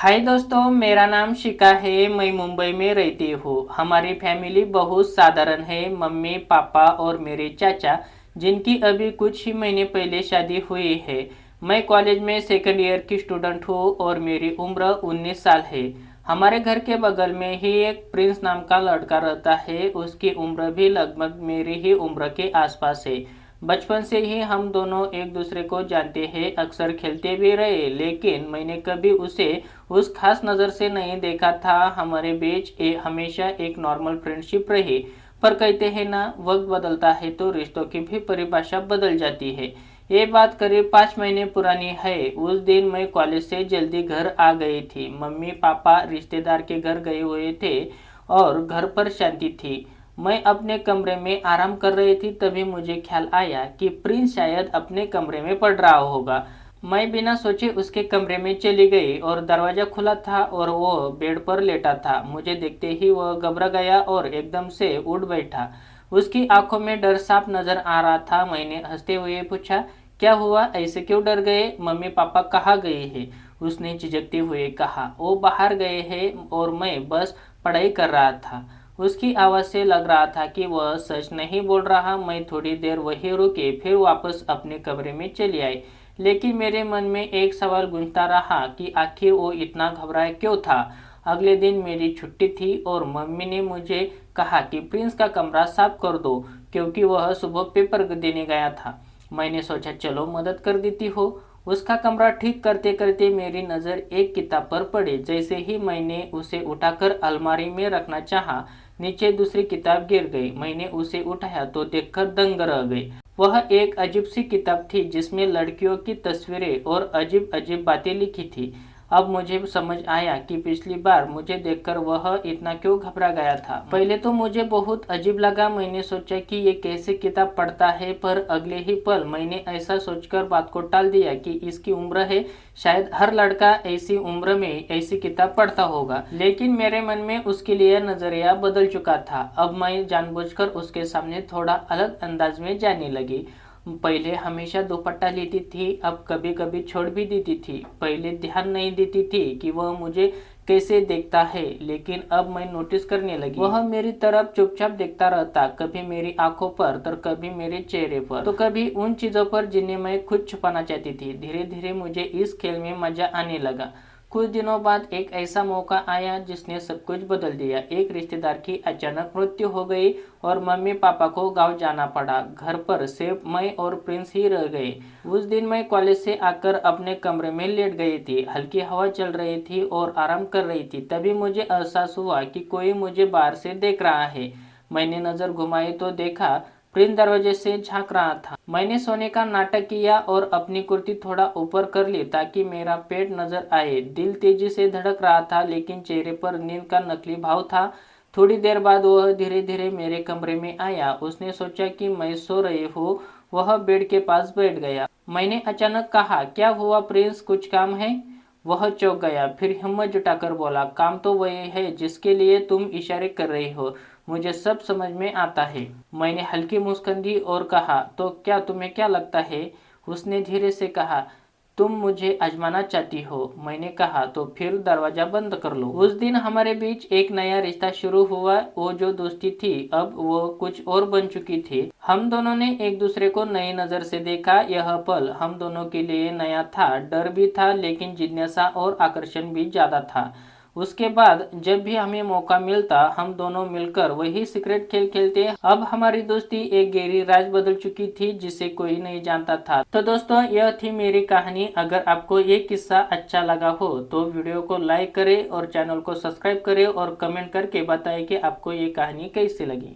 हाय दोस्तों, मेरा नाम शिका है। मैं मुंबई में रहती हूँ। हमारी फैमिली बहुत साधारण है। मम्मी, पापा और मेरे चाचा, जिनकी अभी कुछ ही महीने पहले शादी हुई है। मैं कॉलेज में सेकंड ईयर की स्टूडेंट हूँ और मेरी उम्र 19 साल है। हमारे घर के बगल में ही एक प्रिंस नाम का लड़का रहता है। उसकी उम्र भी लगभग मेरी ही उम्र के आसपास है। बचपन से ही हम दोनों एक दूसरे को जानते हैं, अक्सर खेलते भी रहे, लेकिन मैंने कभी उसे उस खास नज़र से नहीं देखा था। हमारे बीच हमेशा एक नॉर्मल फ्रेंडशिप रही। पर कहते हैं ना, वक्त बदलता है तो रिश्तों की भी परिभाषा बदल जाती है। ये बात करीब 5 महीने पुरानी है। उस दिन मैं कॉलेज से जल्दी घर आ गई थी। मम्मी पापा रिश्तेदार के घर गए हुए थे और घर पर शांति थी। मैं अपने कमरे में आराम कर रही थी, तभी मुझे ख्याल आया कि प्रिंस शायद अपने कमरे में पढ़ रहा होगा। मैं बिना सोचे उसके कमरे में चली गई और दरवाजा खुला था और वो बेड पर लेटा था। मुझे देखते ही वह घबरा गया और एकदम से उठ बैठा। उसकी आंखों में डर साफ नजर आ रहा था। मैंने हंसते हुए पूछा, क्या हुआ, ऐसे क्यों डर गए? मम्मी पापा कहाँ गए हैं? उसने झिझकते हुए कहा, वो बाहर गए हैं और मैं बस पढ़ाई कर रहा था। उसकी आवाज़ से लग रहा था कि वह सच नहीं बोल रहा। मैं थोड़ी देर वहीं रुके, फिर वापस अपने कमरे में चली आई। लेकिन मेरे मन में एक सवाल गूंजता रहा कि आखिर वो इतना घबराया क्यों था। अगले दिन मेरी छुट्टी थी और मम्मी ने मुझे कहा कि प्रिंस का कमरा साफ कर दो, क्योंकि वह सुबह पेपर देने गया था। मैंने सोचा चलो मदद कर देती हो। उसका कमरा ठीक करते करते मेरी नज़र एक किताब पर पड़ी। जैसे ही मैंने उसे उठाकर अलमारी में रखना चाहा, नीचे दूसरी किताब गिर गई। मैंने उसे उठाया तो देखकर दंग रह गई। वह एक अजीब सी किताब थी जिसमें लड़कियों की तस्वीरें और अजीब अजीब बातें लिखी थी। अब मुझे समझ आया कि पिछली बार मुझे देखकर वह इतना क्यों घबरा गया था। पहले तो मुझे बहुत अजीब लगा। मैंने सोचा कि ये कैसे किताब पढ़ता है, पर अगले ही पल मैंने ऐसा सोचकर बात को टाल दिया कि इसकी उम्र है, शायद हर लड़का ऐसी उम्र में ऐसी किताब पढ़ता होगा। लेकिन मेरे मन में उसके लिए नजरिया बदल चुका था। अब मैं जानबूझकर उसके सामने थोड़ा अलग अंदाज में जाने लगी। पहले हमेशा दुपट्टा लेती थी, अब कभी कभी छोड़ भी देती थी। पहले ध्यान नहीं देती थी कि वह मुझे कैसे देखता है, लेकिन अब मैं नोटिस करने लगी। वह मेरी तरफ चुपचाप देखता रहता, कभी मेरी आंखों पर तो कभी मेरे चेहरे पर, तो कभी उन चीजों पर जिन्हें मैं खुद छुपाना चाहती थी। धीरे धीरे मुझे इस खेल में मजा आने लगा। कुछ दिनों बाद एक ऐसा मौका आया जिसने सब कुछ बदल दिया। एक रिश्तेदार की अचानक मृत्यु हो गई और मम्मी पापा को गांव जाना पड़ा। घर पर सिर्फ मैं और प्रिंस ही रह गए। उस दिन मैं कॉलेज से आकर अपने कमरे में लेट गई थी। हल्की हवा चल रही थी और आराम कर रही थी। तभी मुझे एहसास हुआ कि कोई मुझे बाहर से देख रहा है। मैंने नजर घुमाई तो देखा प्रिंस दरवाजे से झांक रहा था। मैंने सोने का नाटक किया और अपनी कुर्ती थोड़ा ऊपर कर ली ताकि मेरा पेट नजर आए। दिल तेजी से धड़क रहा था, लेकिन चेहरे पर नींद का नकली भाव था। थोड़ी देर बाद वह धीरे धीरे मेरे कमरे में आया। उसने सोचा कि मैं सो रही हूँ। वह बेड के पास बैठ गया। मैंने अचानक कहा, क्या हुआ प्रिंस, कुछ काम है? वह चौंक गया, फिर हिम्मत जुटाकर बोला, काम तो वही है जिसके लिए तुम इशारे कर रही हो। मुझे सब समझ में आता है। मैंने हल्की मुस्कान दी और कहा, तो क्या तुम्हें क्या लगता है? उसने धीरे से कहा, तुम मुझे आजमाना चाहती हो। मैंने कहा, तो फिर दरवाजा बंद कर लो। उस दिन हमारे बीच एक नया रिश्ता शुरू हुआ। वो जो दोस्ती थी अब वो कुछ और बन चुकी थी। हम दोनों ने एक दूसरे को नई नजर से देखा। यह पल हम दोनों के लिए नया था। डर भी था, लेकिन जिज्ञासा और आकर्षण भी ज्यादा था। उसके बाद जब भी हमें मौका मिलता, हम दोनों मिलकर वही सीक्रेट खेल खेलते। अब हमारी दोस्ती एक गहरी राज बदल चुकी थी जिसे कोई नहीं जानता था। तो दोस्तों, यह थी मेरी कहानी। अगर आपको ये किस्सा अच्छा लगा हो तो वीडियो को लाइक करें और चैनल को सब्सक्राइब करें और कमेंट करके बताएं कि आपको ये कहानी कैसी लगी।